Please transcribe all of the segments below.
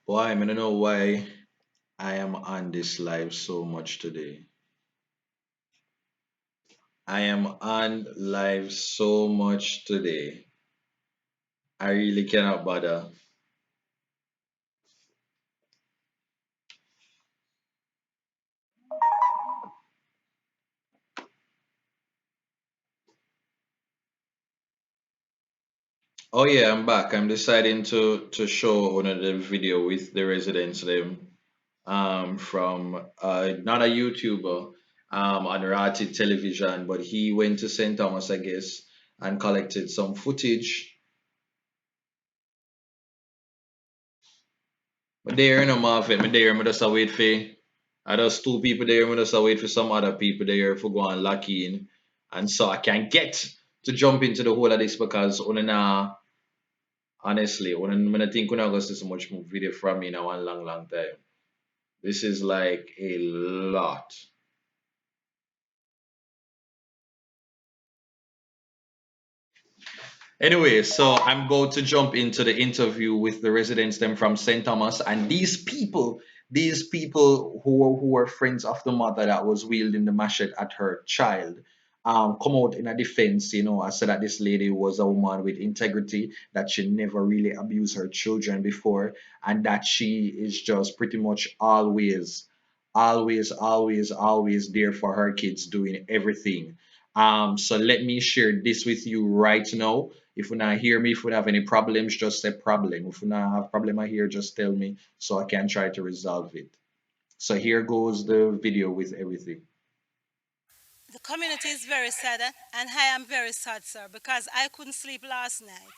Why? I don't know why I am on this live so much today. I am on live so much today. I really cannot bother. Oh yeah, I'm back. I'm deciding to show one of the video with the residents them from not a YouTuber on Rati television, but he went to St. Thomas, I guess, and collected some footage. But there in a market, me there, me just a wait for I just two people there, me just a wait for some other people there for go and lock in. And so I can get to jump into the whole of this because honestly, when I think when I go see so much more video from me in a one long time. This is like a lot. Anyway, so I'm going to jump into the interview with the residents them from St. Thomas and these people who were friends of the mother that was wielding the machete at her child, come out in a defense, I said that this lady was a woman with integrity, that she never really abused her children before, and that she is just pretty much always there for her kids, doing everything. So let me share this with you right now. If you not hear me, if you have any problems, just say problem. If you not have problem I hear, just tell me so I can try to resolve it. So here goes the video with everything. The community is very sad, and I am very sad, sir, because I couldn't sleep last night.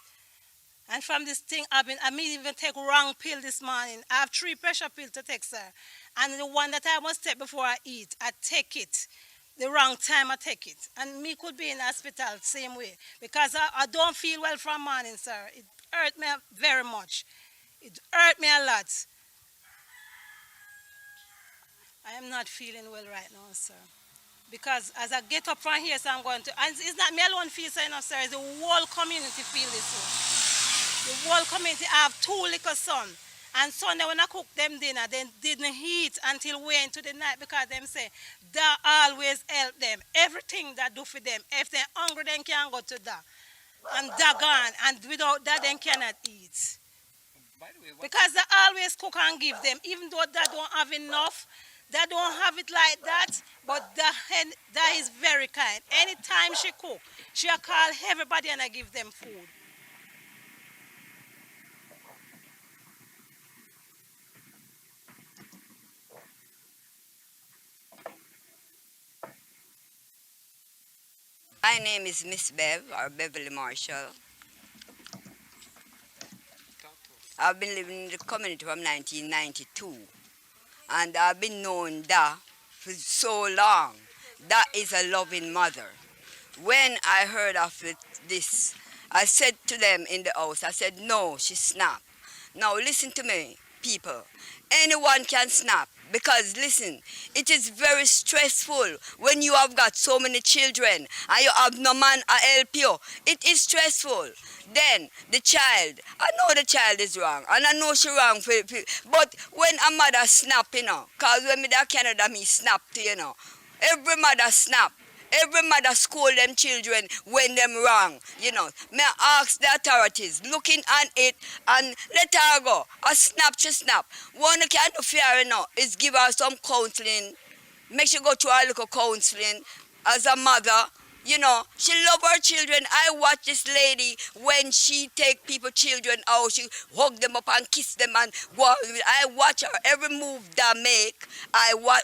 And from this thing, I may even take wrong pill this morning. I have three pressure pills to take, sir. And the one that I must take before I eat, I take it. The wrong time I take it. And me could be in hospital same way. Because I don't feel well from morning, sir. It hurt me very much. It hurt me a lot. I am not feeling well right now, sir. Because as I get up from here, so I'm going to, and it's not me alone feel so, sir, it's the whole community feel this way. The whole community, I have two little sons. And Sunday when I cook them dinner, they didn't eat until way into the night because them say that always help them. Everything that do for them. If they're hungry, they can go to that. And that gone. And without that, they cannot eat. Because they always cook and give them, even though they don't have enough, they don't have it like that, but that is very kind. Anytime she cook, she'll call everybody and I give them food. My name is Miss Bev, or Beverly Marshall. I've been living in the community from 1992, and I've been knowing Da for so long. Da is a loving mother. When I heard of this, I said to them in the house, I said, no, she snapped. Now listen to me, people. Anyone can snap because listen, it is very stressful when you have got so many children and you have no man to help you. It is stressful. Then the child, I know the child is wrong and I know she wrong but when a mother snap, cause when me da Canada me snap to, every mother snap. Every mother scold them children when them wrong. May I ask the authorities looking on it and let her go. A snap to snap. One can do fear is give her some counseling. Make sure go through a little counseling as a mother. She love her children. I watch this lady when she take people children out, she hug them up and kiss them and go. I watch her every move that make.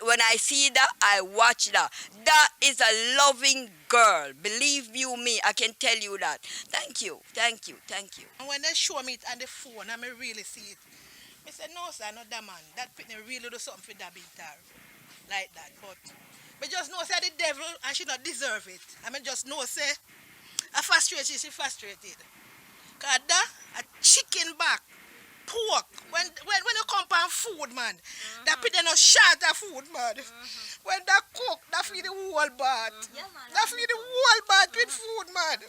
When I see that, I watch that. That is a loving girl. Believe you me, I can tell you that. Thank you, thank you, thank you. And when they show me it on the phone, I may really see it. I said, no, sir, not that man. That pitney really do something for that big tar. Like that. But just know, say the devil, and she not deserve it. I mean, just know, say, I frustrated, she frustrated. Because that, a chicken back, pork, when you come on food, man, that pitney no shot of food, man. When that cook, that feed the whole bat. That feed the whole bat with food, man.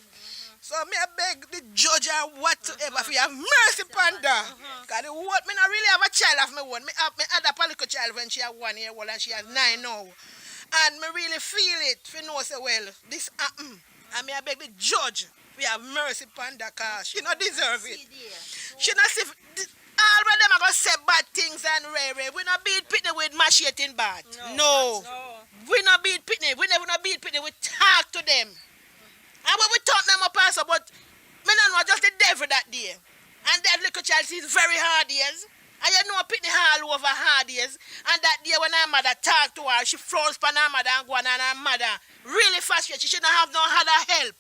So me I beg the judge or whatsoever if you have mercy upon her. Because the what me not really have a child of my own. Me have me other political child when she had 1 year old and she has 9 now. And me really feel it. If you know say well, this happen. And me I beg the judge we have mercy upon her cause she not deserve it. She not see all of them are gonna say bad things and rare. We not beat Pitney with machete in bad. No. We not beat Pitney. We never not beat Pitney. We talk to them. And when we talk them up also, but me not know just the devil that day. And that little child sees very hard years. And you know Pitney all over hard years. And that day when her mother talk to her, she flows upon her mother and go on and her mother really frustrated. She shouldn't have no other help.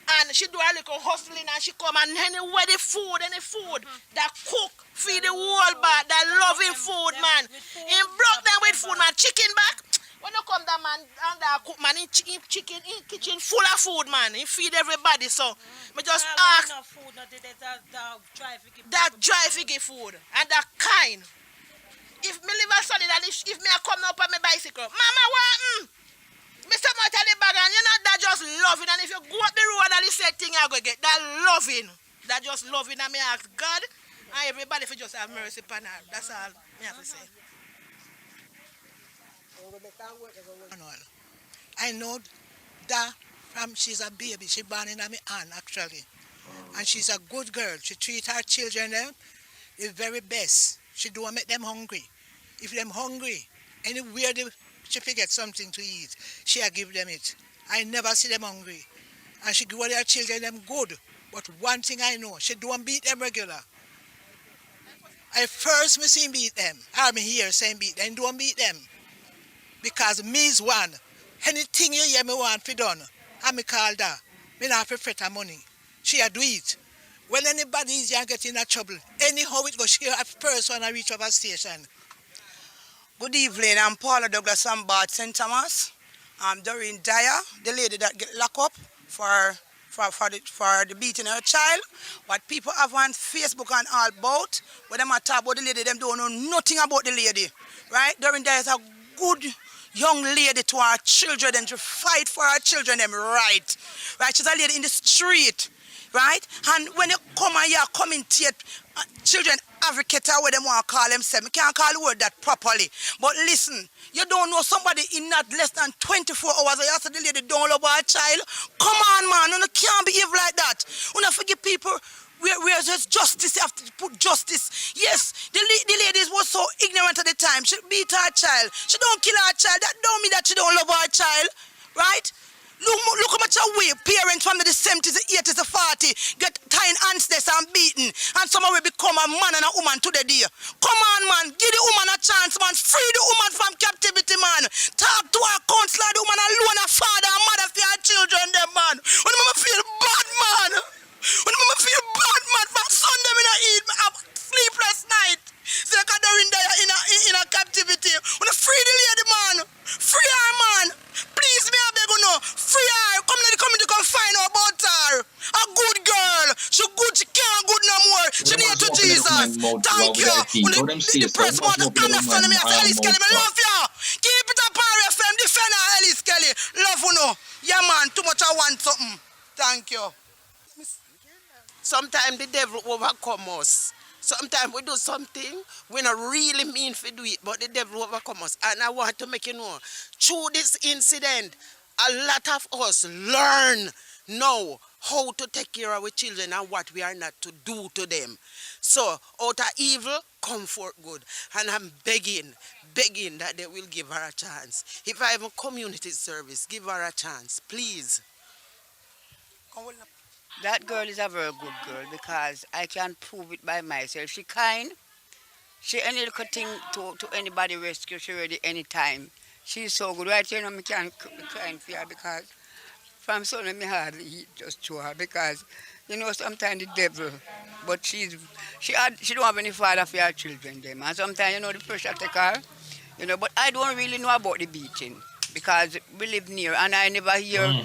And she do a little hustling and she come and anywhere the food, any food that cook, feed the whole bar, that loving food, man. He broke them with food, man. Chicken back. When you come that man and that cook, man, in chicken, in kitchen full of food, man. He feed everybody, so me just ask. That dry figgy food and that kind. If me live a solid and if me a come up on my bicycle, mama, what? Mr. Martin bag and you know that just loving and if you go up the road and the same thing I go get that loving. That just loving and me ask God and everybody for just have mercy upon her. That's all me have to say. I know that from she's a baby, she born in my aunt actually. And she's a good girl. She treat her children the very best. She don't make them hungry. If them hungry, anywhere she forget something to eat, she'll give them it. I never see them hungry. And she give all her children them good. But one thing I know, she don't beat them regular. I first me see beat them. I me hear saying beat them, don't beat them. Because me is one. Anything you hear me want for done, I me call that. Me not have to fret her money. She'll do it. When anybody is here get in a trouble, anyhow it goes, she have first one I reach over station. Good evening, I'm Paula Douglas from Bad St. Thomas. I'm Doreen Dyer, the lady that get locked up for the beating of her child. What people have on Facebook and all about, when they talk about the lady, them don't know nothing about the lady. Right? Doreen Dyer is a good young lady to our children and to fight for our children, them right. Right? She's a lady in the street. Right? And when you come here, commentate, children advocate or what them want to call themselves. I can't call the word that properly. But listen, you don't know somebody in not less than 24 hours. You ask the lady don't love her child. Come on, man. You can't behave like that. You don't forget people. Where there's justice, you have to put justice. Yes, the lady was so ignorant at the time. She beat her child. She don't kill her child. That don't mean that she don't love her child. Right? Look how much away parents from the 70s, the 80s, the 40s get tying hands and beaten. And some will become a man and a woman to the day. Come on, man. Give the woman a chance, man. Free the woman from captivity, man. Talk to her counselor, the woman alone, a father and mother for her children, them, man. When the mama feel bad, man. When the mama feel bad, man. From Sunday, me not eat, me have sleepless night. So like they're in a captivity. When I free the lady, man. Free her, man. Please, me I beg you know. Free her. Come to the community, come find out about her. A good girl. She good, she can't good no more. She need to Jesus. Thank you. When the press want to understand me, I say, Ellis Kelly, I love you. Keep it up, RFM. Defend her, Ellis Kelly. Love you know. Yeah, man. Too much I want something. Thank you. Sometimes the devil overcome us. Sometimes we do something we not really mean to do it, but the devil overcome us. And I want to make you know, through this incident, a lot of us learn now how to take care of our children and what we are not to do to them. So, out of evil, come forth good. And I'm begging that they will give her a chance. If I have a community service, give her a chance, please. That girl is a very good girl because I can prove it by myself. She kind. She any little thing to anybody rescue, she ready anytime. She's so good. Right here, you know, I can't be crying for her because from Sunday, me hardly eat just to her because, you know, sometimes the devil, but she don't have any father for her children, them. And sometimes, you know, the pressure take her, you know, but I don't really know about the beating because we live near and I never hear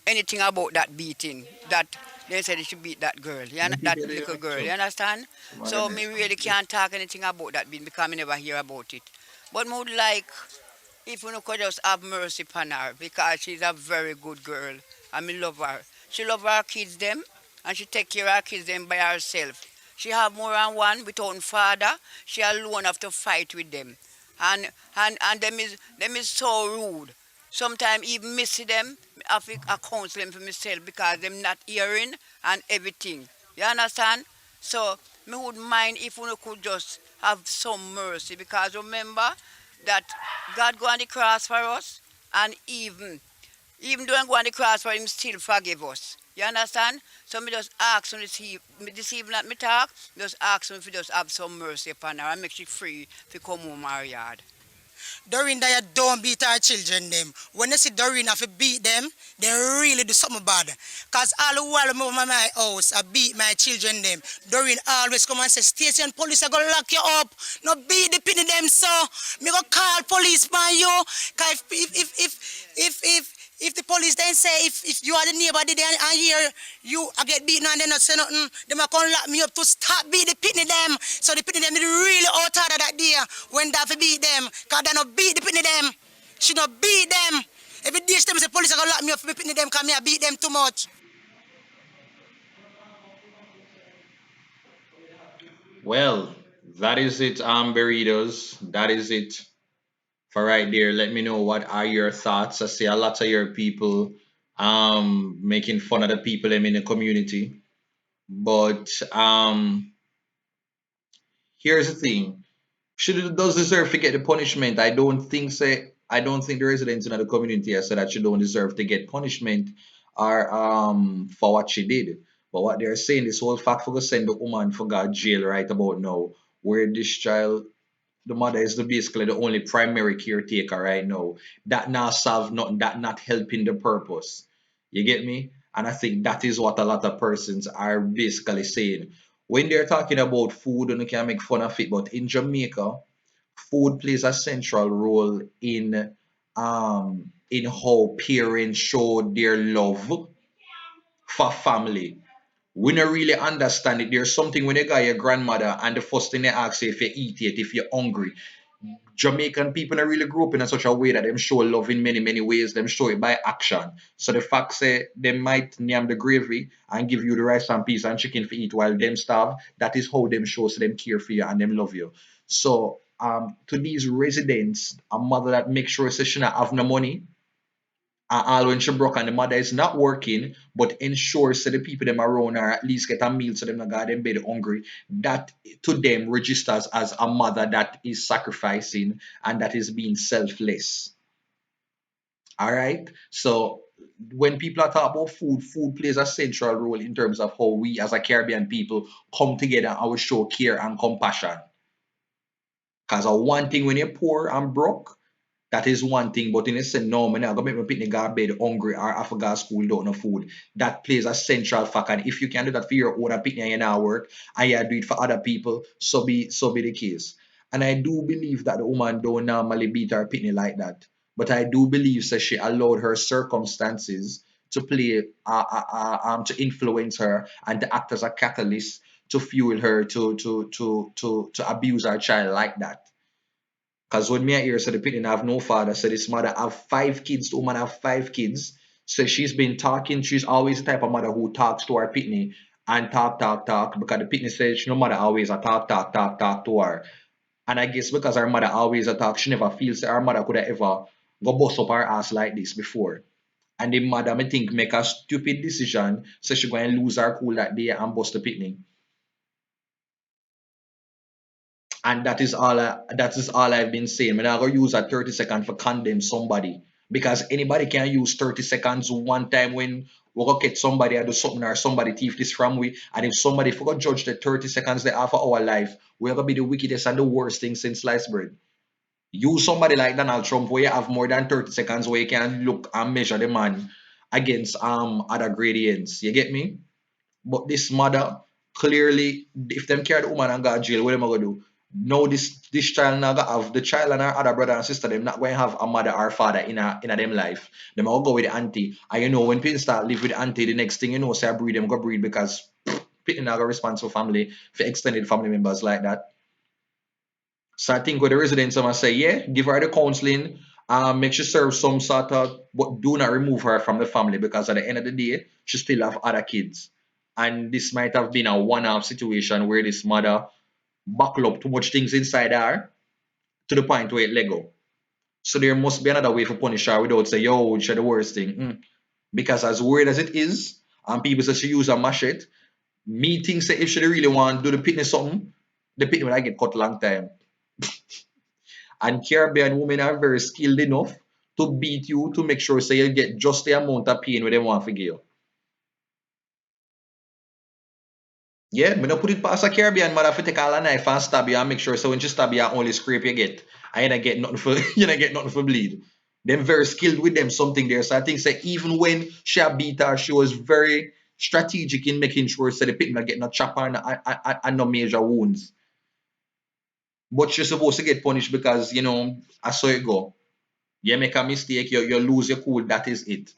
anything about that beating, that they said they should beat that girl, that little girl, you understand? So me really can't talk anything about that beating because I never hear about it. But I would like, if you could just have mercy upon her because she's a very good girl and I love her. She love her kids them and she take care of her kids them by herself. She have more than one without father. She alone have to fight with them. And them is so rude. Sometimes even me see them, I have to counsel them for myself because them not hearing and everything. You understand? So me would mind if we could just have some mercy because remember that God go on the cross for us and even though I go on the cross for him still forgive us. You understand? So me just ask him this evening at me talk, just ask him if he just have some mercy upon her and make she free to come home our yard. Doreen that you don't beat our children them. When they see Doreen have to beat them, they really do something bad. Cause all the while I'm over my house, I beat my children them. Doreen always come and say, Station police are gonna lock you up. No beat the penny them so. Me go call police man you. Cause if the police then say if you are the neighbor they and hear you I get beaten and they not say nothing, they might come lock me up to stop beat the pitney them. So the pitney them did really out harder that day when they have to beat them. Cause they not beat the pitney them. She not beat them. Every day them say police are gonna lock me up for pitney them cause me I beat them too much. Well, that is it, burritos. That is it for right there. Let me know what are your thoughts. I see a lot of your people making fun of the people them in the community. But here's the thing. Should does deserve to get the punishment. I don't think the residents in the community have said that she don't deserve to get punishment or for what she did. But what they're saying, this whole fact for go send the woman for God jail right about now, where this child, the mother is basically the only primary caretaker right now. That not solve nothing, that not helping the purpose. You get me? And I think that is what a lot of persons are basically saying. When they're talking about food, and you can make fun of it, but in Jamaica, food plays a central role in how parents show their love for family. We don't really understand it. There's something when you got your grandmother and the first thing they ask you if you eat it, if you're hungry. Jamaican people are really grew up in such a way that them show love in many, many ways. Them show it by action. So the fact say they might name the gravy and give you the rice and peas and chicken for eat while them starve, that is how them show so them care for you and them love you. So to these residents, a mother that makes sure say she not have no money, all when she broke and the mother is not working, but ensures so the people them around her at least get a meal so them not got them bed hungry. That to them registers as a mother that is sacrificing and that is being selfless. All right. So when people are talking about food, food plays a central role in terms of how we as a Caribbean people come together and we show care and compassion. Because one thing when you're poor and broke, that is one thing, but in a sense, no, man, I'm gonna make my picnic go to bed hungry or after go to school without no food. That plays a central factor. And if you can do that for your own picnic and you not work, and you do it for other people, so be the case. And I do believe that the woman don't normally beat her picnic like that. But I do believe that she allowed her circumstances to play to influence her and to act as a catalyst to fuel her to abuse her child like that. Because when me I hear so the pitney have no father, so this mother have 5 kids, the woman have 5 kids. So she's been talking, she's always the type of mother who talks to her pitney and talk, because the pitney says she no mother always a talk to her. And I guess because her mother always a talk, she never feels that her mother could have ever go bust up her ass like this before. And the mother, I think, make a stupid decision, so she going to lose her cool that day and bust the pitney. And that is all I've been saying. I'm not gonna use a 30 second for condemn somebody because anybody can use 30 seconds one time when we go get somebody and do something or somebody thief this from we. And if somebody forgot judge the 30 seconds they have for our life, we're gonna be the wickedest and the worst thing since sliced bread. Use somebody like Donald Trump where you have more than 30 seconds where you can look and measure the man against other gradients. You get me? But this mother clearly, if them carry the woman and go to jail, what am I gonna do? No, this child now gonna have the child and her other brother and sister. Them not going to have a mother or father in a them life. Them all go with the auntie. And you know when people start live with the auntie, the next thing you know, say I breed them go breed because people not gonna respond to family for extended family members like that. So I think with the residents, I'm gonna say, yeah, give her the counseling Make she serve some sort of, but do not remove her from the family because at the end of the day, she still have other kids. And this might have been a one-off situation where this mother buckle up too much things inside her to the point where it let go. So there must be another way for punish her without say, yo, she the worst thing. Because as weird as it is, and people say she use a machete, me think say if she really want to do the pitney something, the pitney will I get cut long time. And Caribbean women are very skilled enough to beat you to make sure say you get just the amount of pain where they want to give you. Yeah, me no put it past a Caribbean mother for take all a knife and stab you and make sure so when she stab you only scrape you get. I ain't get nothing for you not get nothing for bleed. Them very skilled with them something there. So I think say even when she a beat her, she was very strategic in making sure so the pit not get no chop and no major wounds. But she's supposed to get punished because I saw it go. You make a mistake, you lose your cool, that is it.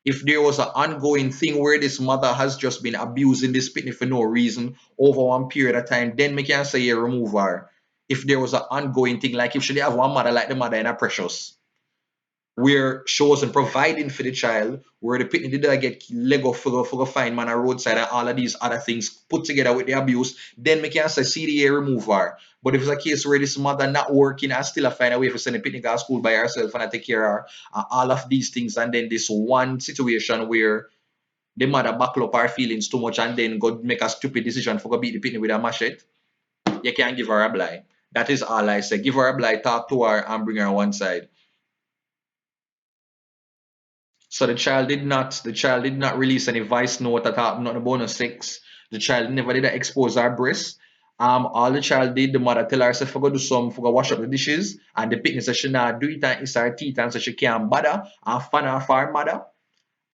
If there was an ongoing thing where this mother has just been abusing this pitney for no reason over one period of time, then we can say you remove her. If there was an ongoing thing, like if she did have one mother like the mother in a precious, where she wasn't providing for the child, where the pitney did not get Lego for the fine man a roadside and all of these other things put together with the abuse, then we can say CDA remove her. But if it's a case where this mother not working and still find a way for send the pitney to school by herself and I take care of her, and all of these things, and then this one situation where the mother buckle up her feelings too much and then go make a stupid decision for go beat the pitney with a machete, you can't give her a blind. That is all I say. Give her a blind, talk to her, and bring her on one side. So the child did not release any voice note at all, not about no sex. The child never did expose her breast. All the child did, the mother tell her, say, for go do some, for go wash up the dishes, and the picnic said she not do it and it's her teeth and so she can't bother and fan her for her mother.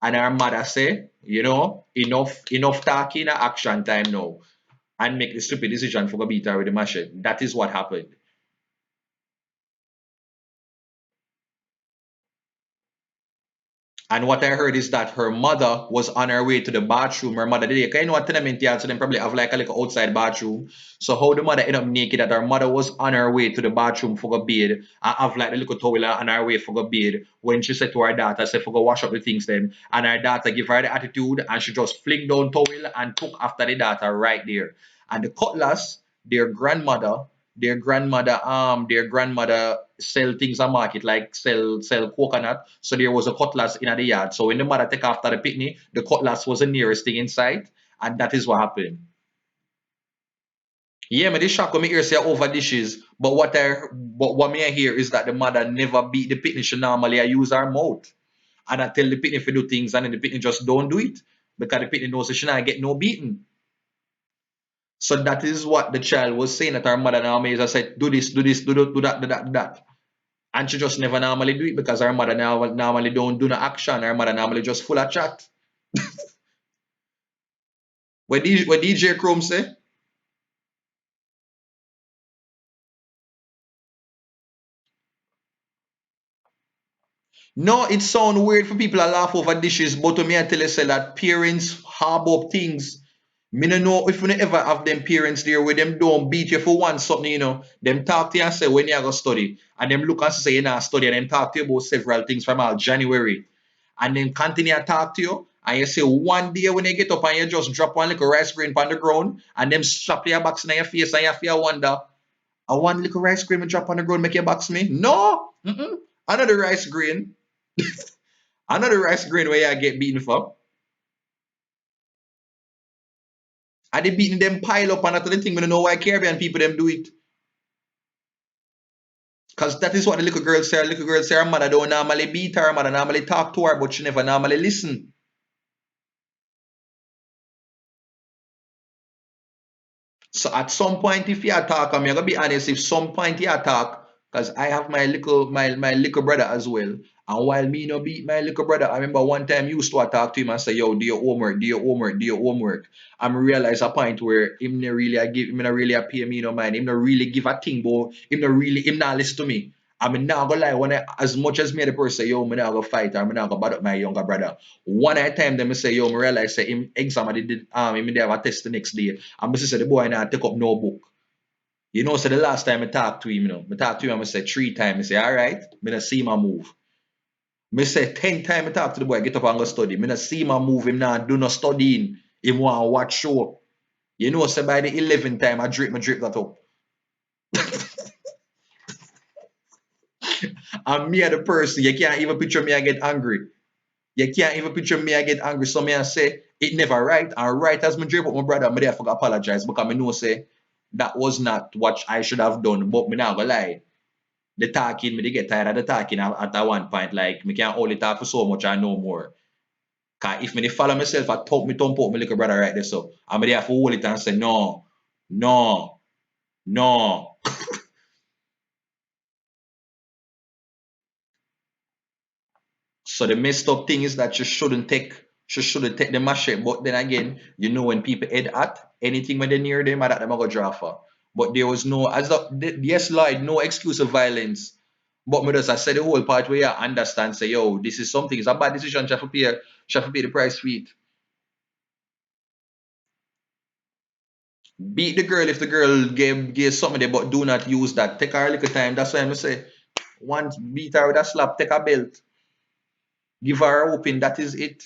And her mother say, enough talking, action time now. And make the stupid decision for go beat her with the machete. That is what happened. And what I heard is that her mother was on her way to the bathroom. Her mother did it. 'Cause you know what tenement yard, so they probably have like a little outside bathroom. So how the mother ended up naked that her mother was on her way to the bathroom for go bathe and have like the little towel on her way for go bathe when she said to her daughter, say for go wash up the things them. And her daughter give her the attitude and she just fling down towel and took after the daughter right there. And the cutlass, their grandmother, their grandmother sell things on market like sell coconut. So there was a cutlass in the yard. So when the mother take after the pitney, the cutlass was the nearest thing in sight, and that is what happened. Yeah, me this shock when me hear say over dishes, but what me I hear is that the mother never beat the pitney. She normally I use her mouth. And I tell the pitney to do things and then the pitney just don't do it. Because the pitney knows that she not get no beating. So that is what the child was saying that her mother normally is said, do this, do this, do that, do that, do that. And she just never normally do it because her mother normally don't do no action. Her mother normally just full of chat. What DJ Chrome say? No, it sound weird for people to laugh over dishes, but to me I tell you say that parents harbor up things. Me no know if you ever have them parents there where them don't beat you for one something, them talk to you and say when you go study. And them look and say you not study and then talk to you about several things from all January. And then continue to talk to you. And you say one day when you get up and you just drop one little rice grain on the ground and them slap your box in your face and you feel wonder, I one little rice grain and drop on the ground make you box me? No. Another rice grain. Another rice grain where you get beaten for. And they beating them pile up and that's the thing. We don't know why Caribbean people them do it. Because that is what the little girl say. Little girl say her mother don't normally beat her mother normally talk to her, but she never normally listen. So at some point, if you talk, I'm gonna be honest, if some point you talk, because I have my little brother as well. And while me no beat my little brother, I remember one time you used to talk to him and say, yo, do your homework, do your homework, do your homework. I'm realize a point where him not really a pay me no mind. Him not really give a thing, but him not listen to me. I mean now go lie when as much as me the person say, yo, me not go fight or me not go bad up my younger brother. One at a time them say, yo, me realize say him exam I did him they have a test the next day. And Mrs. said the boy now take up no book. You know, so the last time I talked to him, I talked to him, I said 3 times. I say, all right, me not see my move. Me say 10 times I talk to the boy, get up and go study. Me not see my move, him now do no studying. Him want to watch show. You know, so by the 11th time, I drip that up. And me are the person, you can't even picture me, I get angry. You can't even picture me, I get angry. So me I say, it never right. And right as me drip up my brother, me there for apologize because me know say, that was not what I should have done. But me not gonna lie. The talking, me they get tired of the talking at one point. Like, me can't only talk for so much, I know more. Cause if me dey follow myself, I talk me thump up my little brother right there. So I'm there for hold it and say no, no, no. So the messed up thing is that you shouldn't take the machete. But then again, you know when people head at anything when they near them, that them I go draw for. But there was no as the yes, Lloyd, no excuse of violence. But me just I said the whole part where you understand, say, yo, this is something, it's a bad decision, shall pay the price for it. Beat the girl if the girl gave something there, but do not use that. Take her a little time. That's why I'm say once beat her with a slap, take a belt, give her a whooping, that is it.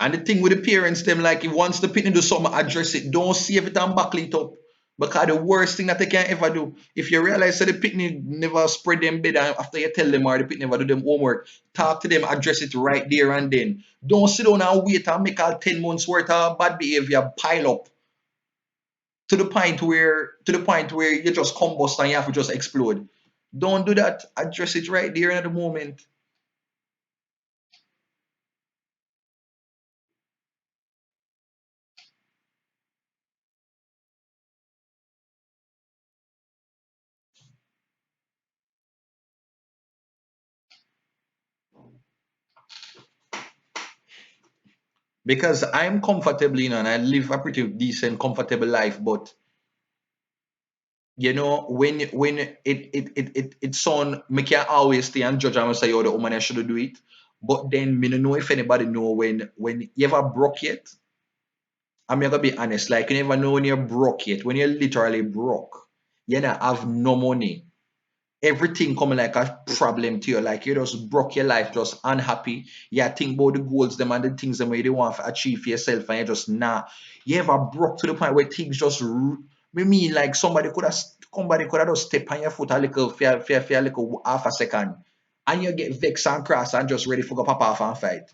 And the thing with the parents, them like if once the pitney do something, address it. Don't save it and buckle it up. Because the worst thing that they can ever do, if you realize that the pitney never spread them bed after you tell them or the pitney never do them homework, talk to them, address it right there and then. Don't sit down and wait and make all 10 months worth of bad behavior pile up to the point where you just combust and you have to just explode. Don't do that. Address it right there at the moment. Because I'm comfortable, and I live a pretty decent, comfortable life. But when it sound me can always stay and judge and say, oh, the woman I should do it. But then me no know if anybody know when you ever broke yet. I'm gonna be honest, like you never know when you're broke yet, when you're literally broke, you don't have no money. Everything coming like a problem to you. Like you just broke your life, just unhappy. You think about the goals them and the things them where you want to achieve for yourself, and you just You ever broke to the point where things just me mean like somebody could have just step on your foot a little for a little half a second. And you get vexed and cross and just ready for go pop off and fight.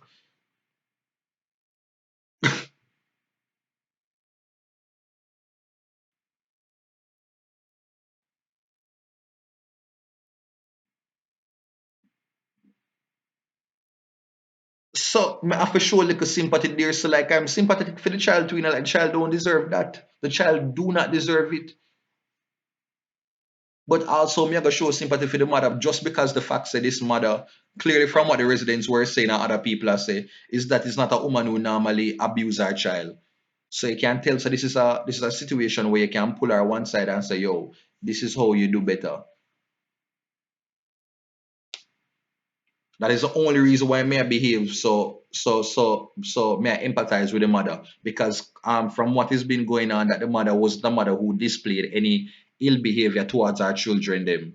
So I have to show a little sympathy there. So like I'm sympathetic for the child too, like the child don't deserve that. The child do not deserve it. But also, me I go show sympathy for the mother just because the fact that this mother, clearly from what the residents were saying and other people are saying, is that it's not a woman who normally abuse her child. So you can tell, so this is a situation where you can pull her one side and say, yo, this is how you do better. That is the only reason why may I behave so may I empathize with the mother because from what has been going on that the mother was the mother who displayed any ill behavior towards her children them.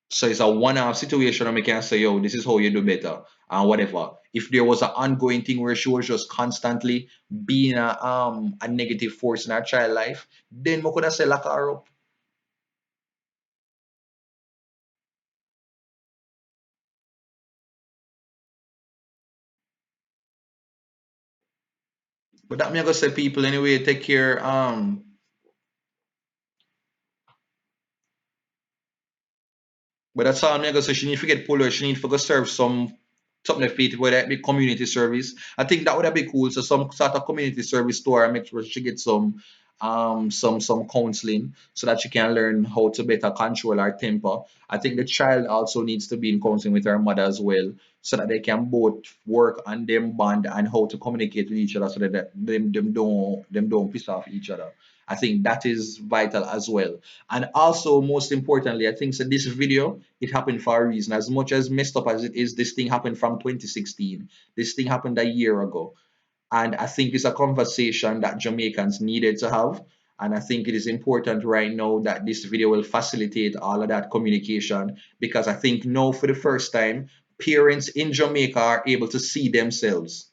So it's a one-off situation where we can say, yo, this is how you do better and whatever. If there was an ongoing thing where she was just constantly being a negative force in her child life, then we could have said lock her up. But that me I gonna say people anyway, take care. But that's all I'm gonna say. She need to get pulled. She need to go serve something that fit whether it be community service. I think that would be cool. So some sort of community service to her, make sure she gets some counseling so that she can learn how to better control her temper. I think the child also needs to be in counseling with her mother as well, so that they can both work on them bond and how to communicate with each other so that them don't piss off each other. I think that is vital as well. And also, most importantly, I think so this video, it happened for a reason. As much as messed up as it is, this thing happened from 2016. This thing happened a year ago. And I think it's a conversation that Jamaicans needed to have. And I think it is important right now that this video will facilitate all of that communication, because I think now for the first time, parents in Jamaica are able to see themselves.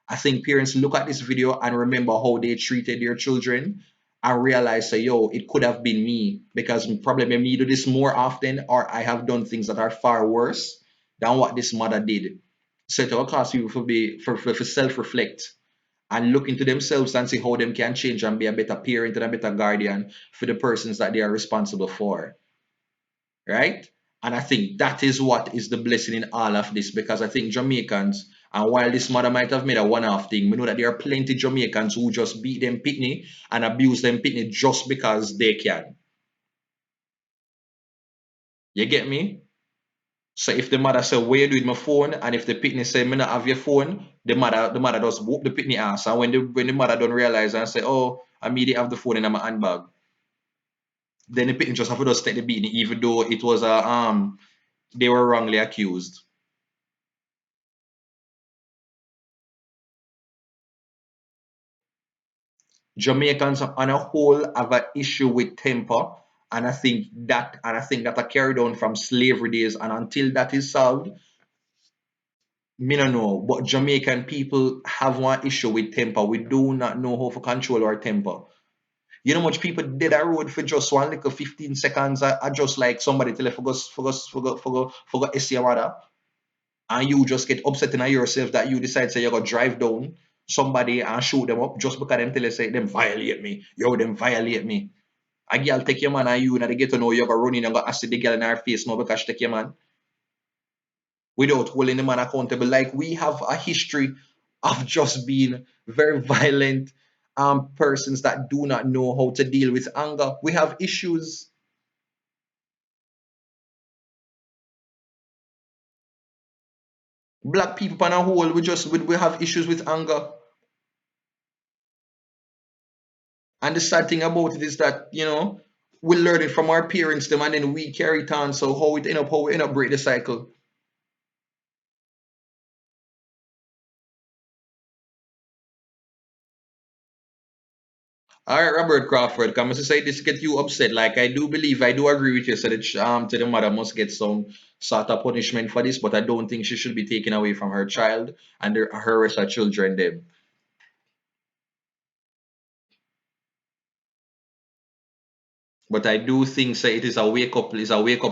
I think parents look at this video and remember how they treated their children and realize, say, yo, it could have been me, because probably me do this more often, or I have done things that are far worse than what this mother did. So it will cause people for self-reflect and look into themselves and see how them can change and be a better parent and a better guardian for the persons that they are responsible for, right? And I think that is what is the blessing in all of this, because I think Jamaicans, and while this mother might have made a one-off thing, we know that there are plenty Jamaicans who just beat them pitney and abuse them pitney just because they can. You get me? So if the mother say, "What you do with my phone?" and if the pitney say, "Me not have your phone," the mother just whoop the pitney ass. And when the mother don't realize and say, "Oh, I immediately have the phone in my handbag," then the pitney just have to just take the beating, even though it was a they were wrongly accused. Jamaicans on a whole have an issue with temper, and I think that are carried on from slavery days, and until that is solved, me no know. But Jamaican people have one issue with temper. We do not know how to control our temper. You know much people did that road for just one little 15 seconds. I just like somebody tell you for go AC your mother, and you just get upset in yourself that you decide say you're gonna drive down somebody and shoot them up just because them tell you say them violate me. Yo, them violate me. A girl take your man and you and they get to know you're gonna run in and go acid the girl in her face now because she take your man without holding the man accountable. Like we have a history of just being very violent persons that do not know how to deal with anger. We have issues. Black people on a whole, we have issues with anger. And the sad thing about it is that, we learn it from our parents them and then we carry it on. So how we end up break the cycle. All right, Robert Crawford, come to say this get you upset. Like I do agree with you. So that to the mother must get some sort of punishment for this, but I don't think she should be taken away from her child and her rest of children. Them. But I do think say it is a wake up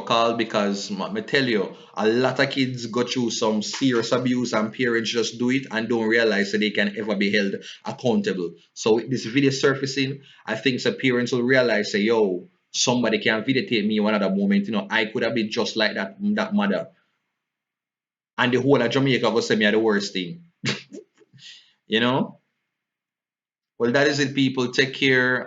call, because me tell you, a lot of kids go through some serious abuse and parents just do it and don't realize that they can ever be held accountable. So with this video surfacing, I think the parents will realize say, yo, somebody can videotape me one other moment. I could have been just like that mother. And the whole of Jamaica go say me are the worst thing. You know? Well, that is it, people. Take care.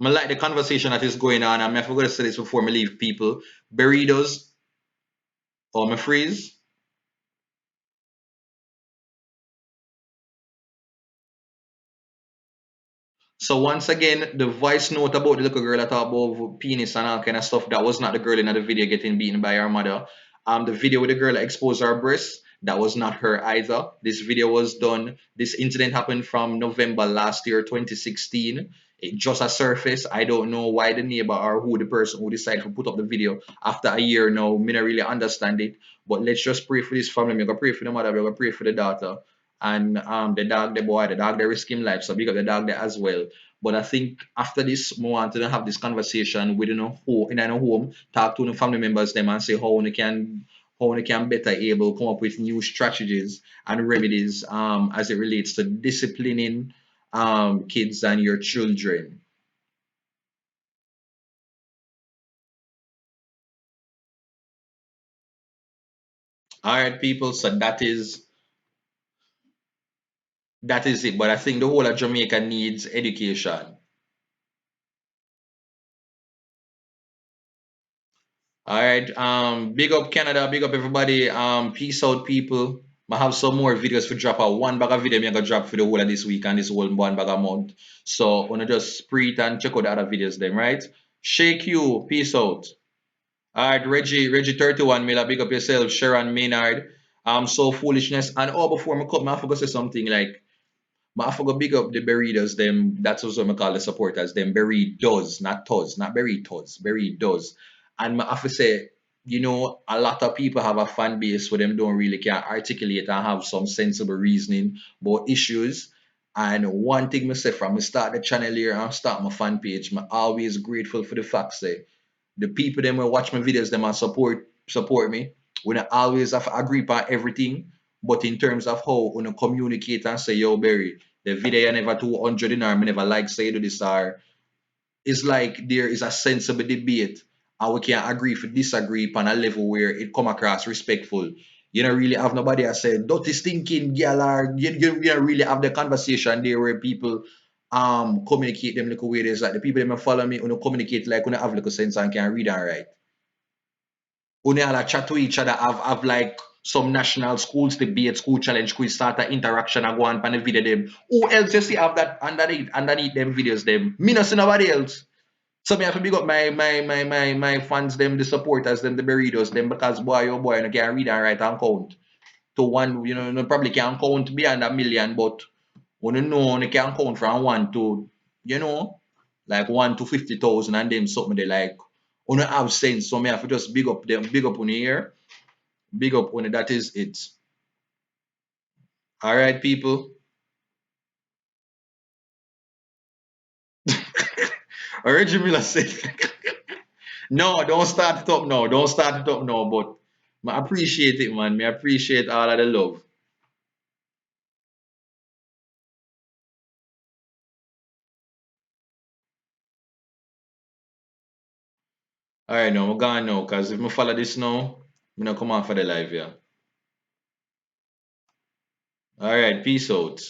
I like the conversation that is going on. I forgot to say this before me leave, people. Burritos or me freeze. So once again, the voice note about the little girl that talked about penis and all kind of stuff, that was not the girl in the video getting beaten by her mother. The video with the girl that exposed her breasts, that was not her either. This video was done. This incident happened from November last year, 2016. It just a surface. I don't know why the neighbor or who the person who decided to put up the video after a year now. Me not really understand it. But let's just pray for this family. We're gonna pray for the mother. We're gonna pray for the daughter. And the dog, the boy, the dog, they risk him life. So big up the dog there as well. But I think after this, we want to have this conversation within a home, in a home, talk to the family members them and say how we can better able come up with new strategies and remedies as it relates to disciplining kids and your children. All right, people. So that is it. But I think the whole of Jamaica needs education. All right. Big up Canada. Big up everybody. Peace out, people. I have some more videos for drop out. One bag of video I'm gonna drop for the whole of this week and this whole one bag a month. So wanna just spree it and check out the other videos then, right? Shake you. Peace out. All right, Reggie 31 Miller. Big up yourself. Sharon Maynard. So foolishness. And before me cut, I forgot to say something like, I forgot big up the Burritos, them, that's also what I call the supporters, them Berry does, not Toz, not Berry Toz, Berry does. And I have to say, a lot of people have a fan base where them don't really can articulate and have some sensible reasoning about issues. And one thing I say from the start the channel here and start my fan page, I'm always grateful for the fact that the people them will watch my videos, them and support me. We don't always have to agree on everything, but in terms of how we communicate and say, yo, Barry, the video you never 200 in or me never like say to this or it's like there is a sensible debate and we can agree to disagree on a level where it come across respectful. You don't really have nobody that say dirty stinking gal or you don't really have the conversation there where people communicate them little way. There's like the people that follow me who communicate like who have little sense and can read and write. Who like chat to each other, have like some national schools debate, school challenge, quiz starter interaction and go on the video them. Who else you see have that underneath them videos them? Me not see nobody else. So me have to big up my fans them, the supporters them, the burritos them because boy oh boy, you can read and write and count. To one, you probably can count beyond a million, but when you know you can count from one to, like 1 to 50,000 and them something they like on have sense. So me have to just big up them, big up on here, big up on it. That is it. All right, people. Reggie Miller said, no, don't start it up now. Don't start it up now. But I appreciate it, man. Me appreciate all of the love. All right, now I'm gone now, cause if I follow this now, I'm gonna come on for the live, yeah. All right, peace out.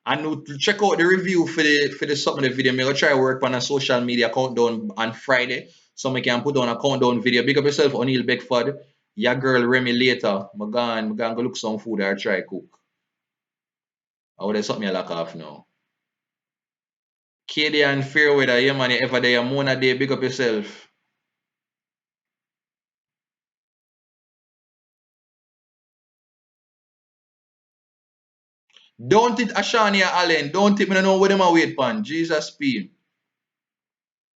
And to check out the review for the something the video. I'm gonna try work on a social media countdown on Friday, so I can put on a countdown video. Big up yourself, O'Neil Beckford. Your girl Remy later. I'm gonna go look some food or try cook. Or there's something I lack off now. Katie and Fairweather, yeah man, you ever there, Mona Day, big up yourself. Don't it Ashania Allen, don't it me no know what them a wait pan. Jesus P.